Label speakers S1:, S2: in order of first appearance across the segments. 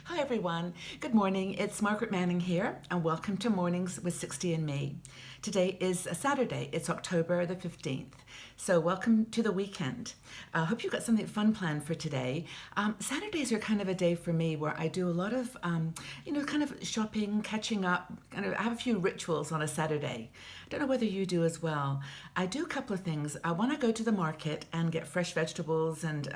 S1: Hi everyone. Good morning. It's Margaret Manning here, and welcome to Mornings with 60 and Me. Today is a Saturday. It's October the 15th. So welcome to the weekend. I hope you've got something fun planned for today. Saturdays are kind of a day for me where I do a lot of, kind of shopping, catching up. I have a few rituals on a Saturday. I don't know whether you do as well. I do a couple of things. When I go to the market and get fresh vegetables and,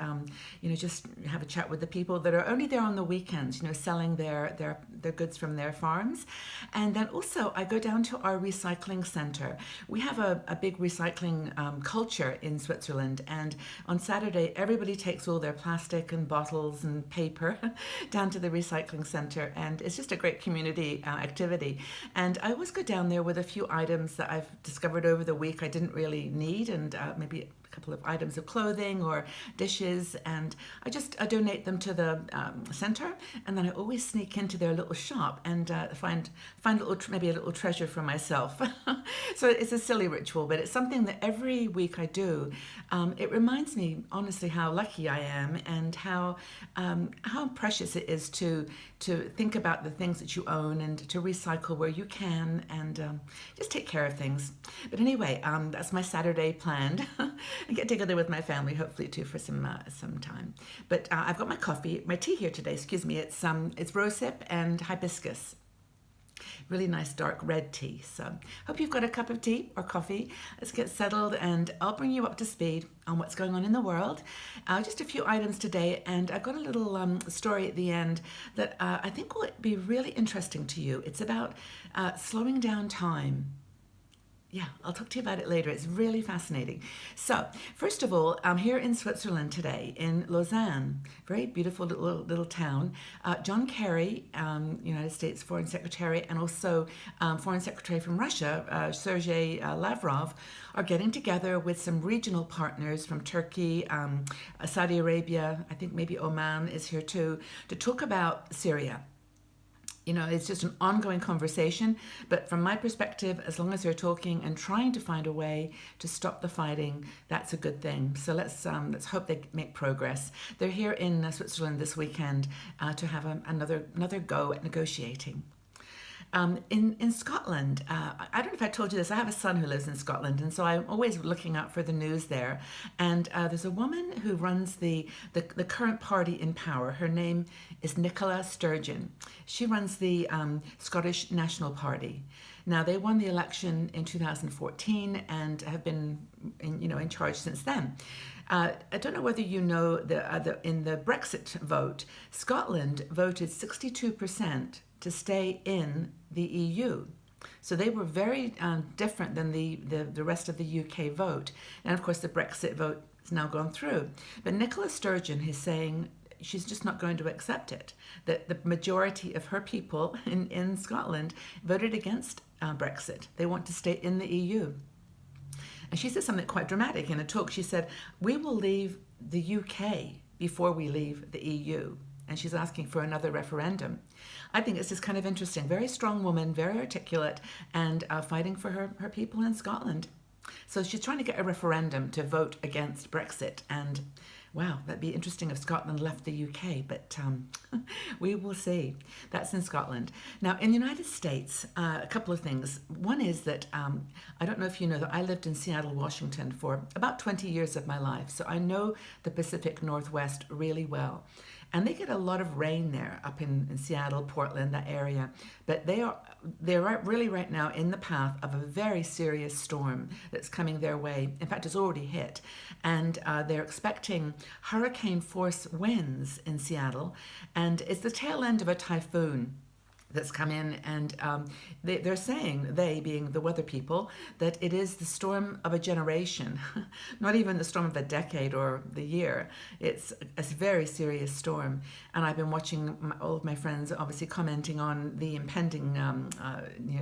S1: just have a chat with the people that are only there on the weekends, selling their goods from their farms. And then also I go down to our recycling center. We have a big recycling culture in Switzerland, and on Saturday everybody takes all their plastic and bottles and paper down to the recycling center, and it's just a great community activity. And I always go down there with a few items that I've discovered over the week I didn't really need, and maybe a couple of items of clothing or dishes, and I donate them to the center, and then I always sneak into their little shop and find maybe a little treasure for myself. So it's a silly ritual, but it's something that every week I do. It reminds me honestly how lucky I am, and how precious it is to think about the things that you own and to recycle where you can, and just take care of things. But anyway, that's my Saturday planned. I get together with my family, hopefully too, for some time. But I've got my tea here today. Excuse me. It's rosehip and hibiscus. Really nice dark red tea. So hope you've got a cup of tea or coffee. Let's get settled, and I'll bring you up to speed on what's going on in the world. Just a few items today, and I've got a little story at the end that I think will be really interesting to you. It's about slowing down time. Yeah, I'll talk to you about it later. It's really fascinating. So, first of all, I'm here in Switzerland today, in Lausanne, very beautiful little town. John Kerry, United States Foreign Secretary, and also Foreign Secretary from Russia, Sergei Lavrov, are getting together with some regional partners from Turkey, Saudi Arabia, I think maybe Oman is here too, to talk about Syria. It's just an ongoing conversation. But from my perspective, as long as they're talking and trying to find a way to stop the fighting, that's a good thing. So let's hope they make progress. They're here in Switzerland this weekend to have another go at negotiating. In Scotland, I don't know if I told you this, I have a son who lives in Scotland, and so I'm always looking out for the news there. And there's a woman who runs the current party in power. Her name is Nicola Sturgeon. She runs the Scottish National Party. Now, they won the election in 2014 and have been in charge since then. I don't know whether you know in the Brexit vote, Scotland voted 62% to stay in the EU. So they were very different than the rest of the UK vote. And of course, the Brexit vote has now gone through. But Nicola Sturgeon is saying she's just not going to accept it, that the majority of her people in Scotland voted against Brexit. They want to stay in the EU. And she said something quite dramatic in a talk. She said, "We will leave the UK before we leave the EU." And she's asking for another referendum. I think it's just kind of interesting. Very strong woman, very articulate, and fighting for her people in Scotland. So she's trying to get a referendum to vote against Brexit. And wow, that'd be interesting if Scotland left the UK, but we will see. That's in Scotland. Now, in the United States, a couple of things. One is that I don't know if you know that I lived in Seattle, Washington for about 20 years of my life, so I know the Pacific Northwest really well. And they get a lot of rain there up in Seattle, Portland, that area. But they're really right now in the path of a very serious storm that's coming their way. In fact, it's already hit. And they're expecting hurricane force winds in Seattle. And it's the tail end of a typhoon that's come in, and they're saying, they being the weather people, that it is the storm of a generation, not even the storm of a decade or the year. It's a very serious storm, and I've been watching all of my friends obviously commenting on the impending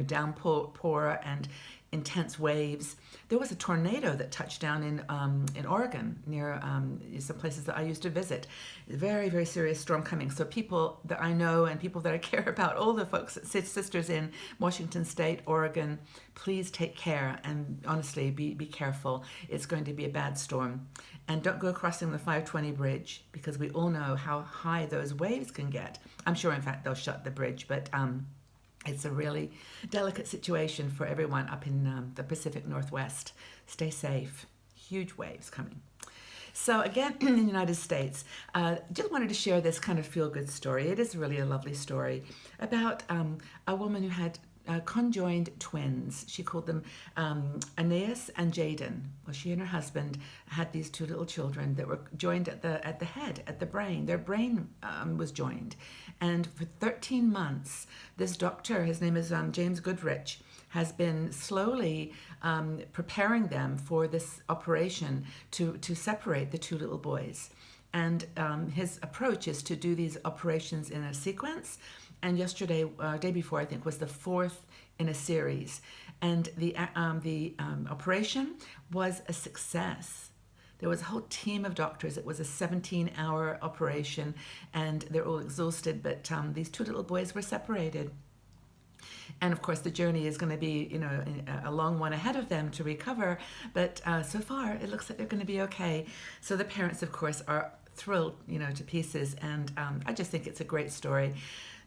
S1: downpour, and intense waves. There was a tornado that touched down in Oregon near some places that I used to visit. Very, very serious storm coming. So people that I know and people that I care about, all the folks, sisters in Washington State, Oregon, please take care and honestly be careful. It's going to be a bad storm. And don't go crossing the 520 bridge because we all know how high those waves can get. I'm sure, in fact, they'll shut the bridge, but it's a really delicate situation for everyone up in the Pacific Northwest. Stay safe. Huge waves coming. So again, in the United States, just wanted to share this kind of feel-good story. It is really a lovely story about a woman who had conjoined twins. She called them Aeneas and Jaden. Well, she and her husband had these two little children that were joined at the head, at the brain. Their brain was joined. And for 13 months, this doctor, his name is James Goodrich, has been slowly preparing them for this operation to separate the two little boys. And his approach is to do these operations in a sequence. And yesterday, day before, I think, was the fourth in a series. And the operation was a success. There was a whole team of doctors. It was a 17-hour operation, and they're all exhausted. But these two little boys were separated. And of course, the journey is going to be, a long one ahead of them to recover. But so far, it looks like they're going to be okay. So the parents, of course, are thrilled, to pieces. And I just think it's a great story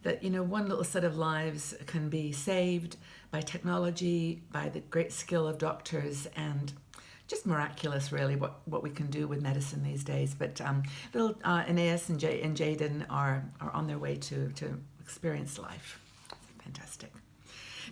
S1: that, one little set of lives can be saved by technology, by the great skill of doctors, and just miraculous, really, what we can do with medicine these days. But little Aeneas and Jaden are on their way to experience life. Fantastic.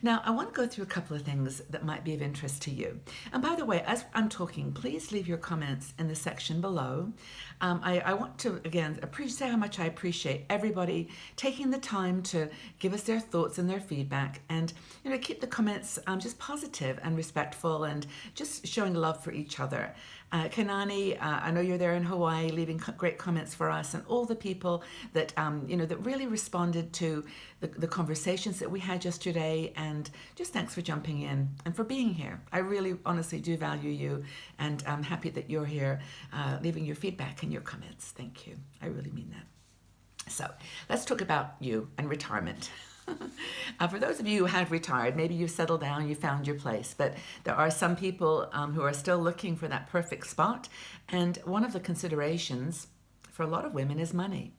S1: Now, I want to go through a couple of things that might be of interest to you. And by the way, as I'm talking, please leave your comments in the section below. I want to, again, say how much I appreciate everybody taking the time to give us their thoughts and their feedback, and keep the comments just positive and respectful and just showing love for each other. Kanani, I know you're there in Hawaii, leaving great comments for us, and all the people that that really responded to the conversations that we had yesterday. And just thanks for jumping in and for being here. I really, honestly do value you, and I'm happy that you're here, leaving your feedback and your comments. Thank you. I really mean that. So let's talk about you and retirement. For those of you who have retired, maybe you've settled down, you found your place, but there are some people who are still looking for that perfect spot. And one of the considerations for a lot of women is money.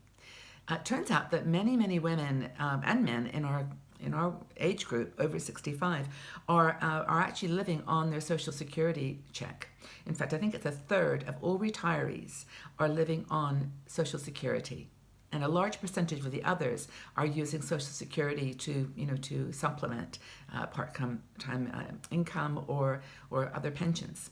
S1: It turns out that many, many women and men in our age group over 65 are actually living on their Social Security check. In fact, I think it's a third of all retirees are living on Social Security. And a large percentage of the others are using Social Security to supplement part-time income or other pensions.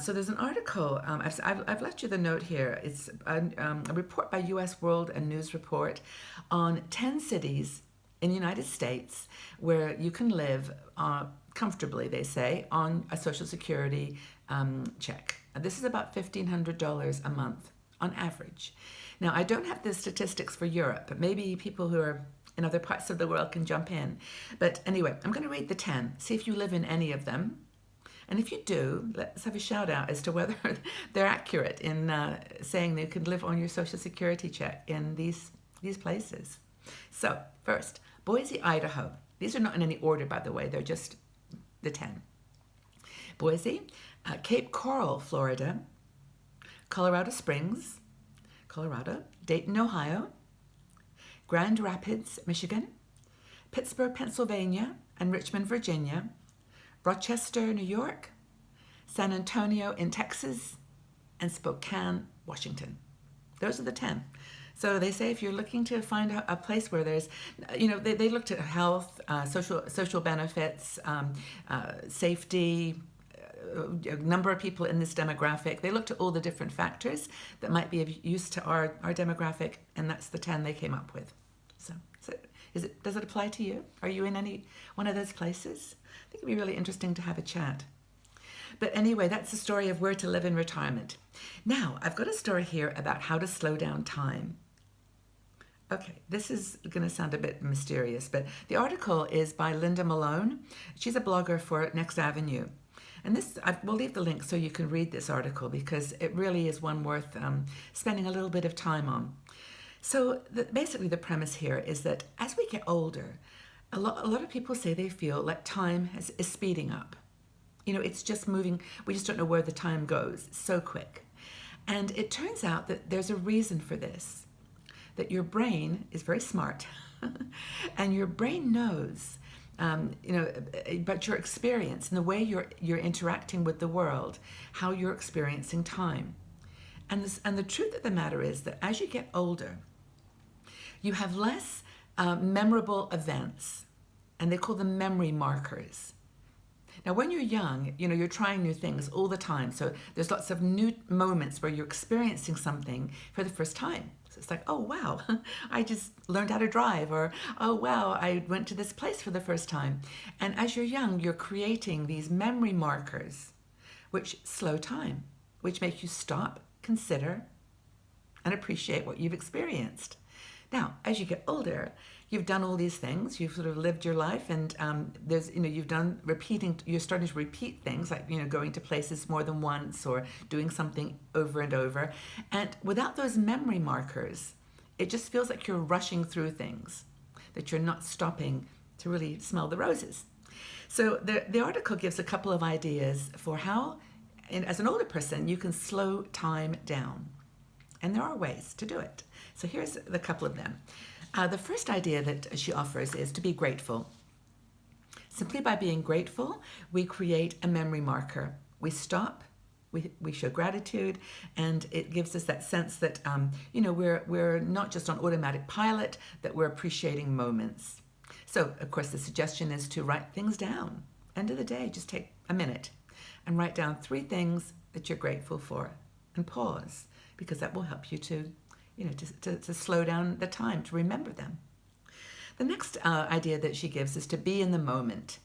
S1: So there's an article, I've left you the note here. It's a report by U.S. World and News Report on 10 cities in the United States where you can live comfortably, they say, on a Social Security check. This is about $1,500 a month on average. Now, I don't have the statistics for Europe, but maybe people who are in other parts of the world can jump in. But anyway, I'm going to read the 10, see if you live in any of them. And if you do, let's have a shout out as to whether they're accurate in saying they could live on your Social Security check in these places. So first, Boise, Idaho. These are not in any order, by the way. They're just the 10. Boise, Cape Coral, Florida, Colorado Springs, Colorado, Dayton, Ohio, Grand Rapids, Michigan, Pittsburgh, Pennsylvania, and Richmond, Virginia, Rochester, New York, San Antonio in Texas, and Spokane, Washington. Those are the 10. So they say if you're looking to find a place where there's, they looked at health, social benefits, safety, a number of people in this demographic. They looked at all the different factors that might be of use to our demographic, and that's the 10 they came up with. So does it apply to you? Are you in any one of those places? I think it'd be really interesting to have a chat. But anyway, that's the story of where to live in retirement. Now, I've got a story here about how to slow down time. Okay, this is going to sound a bit mysterious, but the article is by Linda Malone. She's a blogger for Next Avenue. And we'll leave the link so you can read this article because it really is one worth spending a little bit of time on. So basically the premise here is that as we get older, a lot of people say they feel like time is speeding up. It's just moving. We just don't know where the time goes. It's so quick. And it turns out that there's a reason for this, that your brain is very smart and your brain knows about your experience and the way you're interacting with the world, how you're experiencing time. And the truth of the matter is that as you get older, you have less memorable events, and they call them memory markers. Now, when you're young, you're trying new things all the time. So there's lots of new moments where you're experiencing something for the first time. So it's like, oh, wow, I just learned how to drive, or, oh, wow, I went to this place for the first time. And as you're young, you're creating these memory markers, which slow time, which make you stop, consider, and appreciate what you've experienced. Now, as you get older, you've done all these things. You've sort of lived your life, and you're starting to repeat things like, going to places more than once or doing something over and over. And without those memory markers, it just feels like you're rushing through things, that you're not stopping to really smell the roses. So the article gives a couple of ideas for how, as an older person, you can slow time down. And there are ways to do it. So here's a couple of them. The first idea that she offers is to be grateful. Simply by being grateful, we create a memory marker. We stop, we show gratitude, and it gives us that sense that we're not just on automatic pilot, that we're appreciating moments. So, of course, the suggestion is to write things down. End of the day, just take a minute and write down 3 things that you're grateful for, and pause, because that will help you to slow down the time, to remember them. The next idea that she gives is to be in the moment.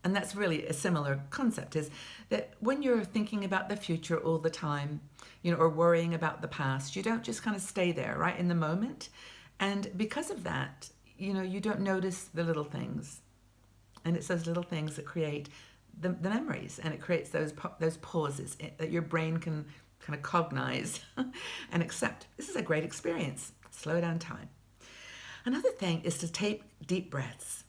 S1: And that's really a similar concept, is that when you're thinking about the future all the time, or worrying about the past, you don't just kind of stay there, right, in the moment. And because of that, you don't notice the little things. And it's those little things that create the memories, and it creates those pauses that your brain can kind of cognize and accept. This is a great experience. Slow down time. Another thing is to take deep breaths.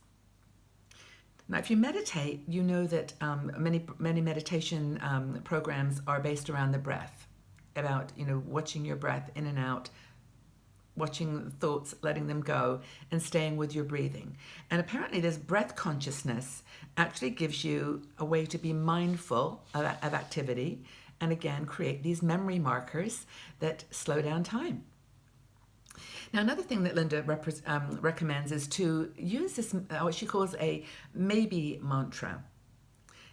S1: Now, if you meditate, you know that many meditation programs are based around the breath, about watching your breath in and out, watching thoughts, letting them go, and staying with your breathing. And apparently this breath consciousness actually gives you a way to be mindful of activity, and again, create these memory markers that slow down time. Now, another thing that Linda recommends is to use this, what she calls a maybe mantra.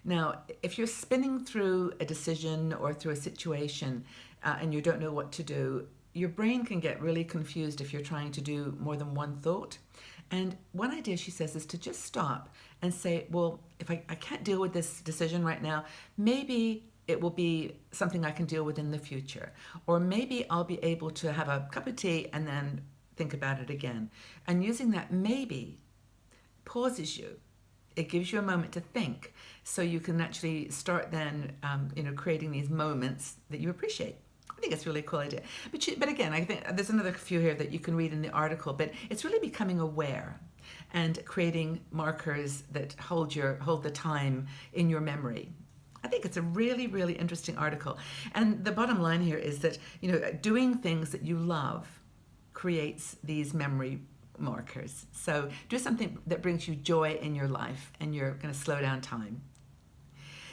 S1: Now, if you're spinning through a decision or through a situation and you don't know what to do, your brain can get really confused if you're trying to do more than one thought. And one idea, she says, is to just stop and say, well, if I can't deal with this decision right now, maybe it will be something I can deal with in the future. Or maybe I'll be able to have a cup of tea and then think about it again. And using that maybe pauses you. It gives you a moment to think, so you can actually start then, creating these moments that you appreciate. I think it's a really cool idea. But again, I think there's another few here that you can read in the article, but it's really becoming aware and creating markers that hold the time in your memory. I think it's a really, really interesting article. And the bottom line here is that, doing things that you love creates these memory markers. So do something that brings you joy in your life, and you're going to slow down time.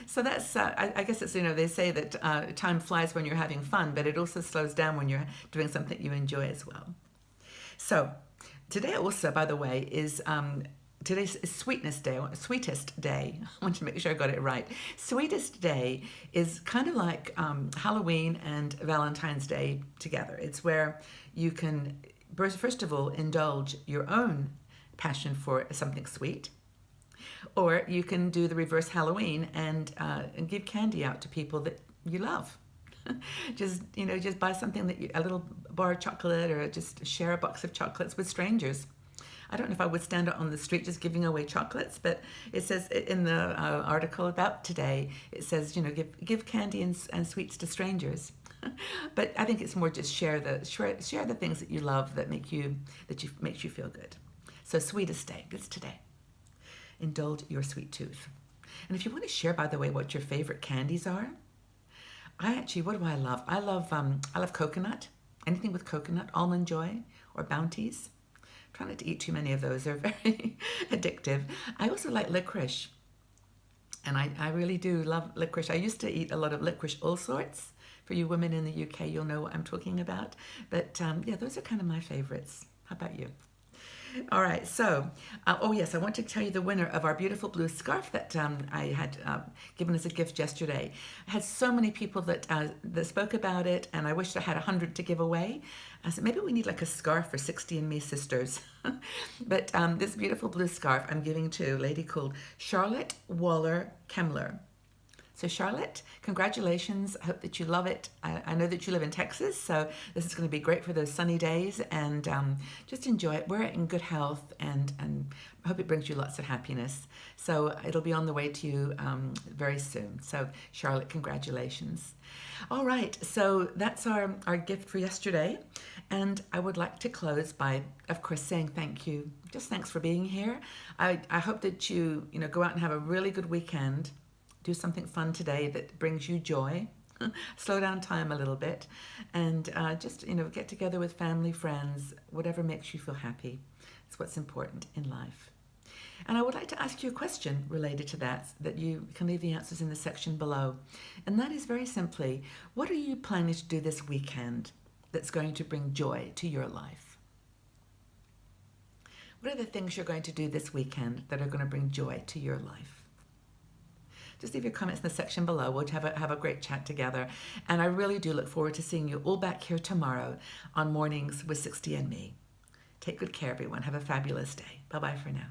S1: So that's, I guess it's, they say that time flies when you're having fun, but it also slows down when you're doing something you enjoy as well. So today also, by the way, is today's Sweetest Day. I want to make sure I got it right. Sweetest Day is kind of like Halloween and Valentine's Day together. It's where you can, first of all, indulge your own passion for something sweet. Or you can do the reverse Halloween and give candy out to people that you love. Just buy something a little bar of chocolate, or just share a box of chocolates with strangers. I don't know if I would stand out on the street just giving away chocolates, but it says in the article about today, it says, give candy and sweets to strangers. But I think it's more just share the things that you love makes you feel good. So sweetest day, it's today. Indulge your sweet tooth. And if you want to share, by the way, what your favorite candies are, what do I love? I love coconut. Anything with coconut, Almond Joy or Bounties. Try not to eat too many of those. They're very addictive. I also like licorice. And I really do love licorice. I used to eat a lot of licorice, all sorts. For you women in the UK, you'll know what I'm talking about. But yeah, those are kind of my favorites. How about you? All right, so, oh yes, I want to tell you the winner of our beautiful blue scarf that I had given as a gift yesterday. I had so many people that spoke about it, and I wished I had 100 to give away. I said, maybe we need like a scarf for 60 and Me sisters. But this beautiful blue scarf I'm giving to a lady called Charlotte Waller Kemmler. So Charlotte, congratulations. I hope that you love it. I know that you live in Texas, so this is going to be great for those sunny days, and just enjoy it. Wear it in good health, and I hope it brings you lots of happiness. So it'll be on the way to you very soon. So Charlotte, congratulations. All right, so that's our gift for yesterday. And I would like to close by, of course, saying thank you. Just thanks for being here. I hope that you go out and have a really good weekend. Do something fun today that brings you joy. Slow down time a little bit, and just get together with family, friends, whatever makes you feel happy. It's what's important in life. And I would like to ask you a question related to that you can leave the answers in the section below. And that is very simply, what are you planning to do this weekend that's going to bring joy to your life? What are the things you're going to do this weekend that are going to bring joy to your life? Just leave your comments in the section below. We'll have a great chat together. And I really do look forward to seeing you all back here tomorrow on Mornings with 60 and Me. Take good care, everyone. Have a fabulous day. Bye-bye for now.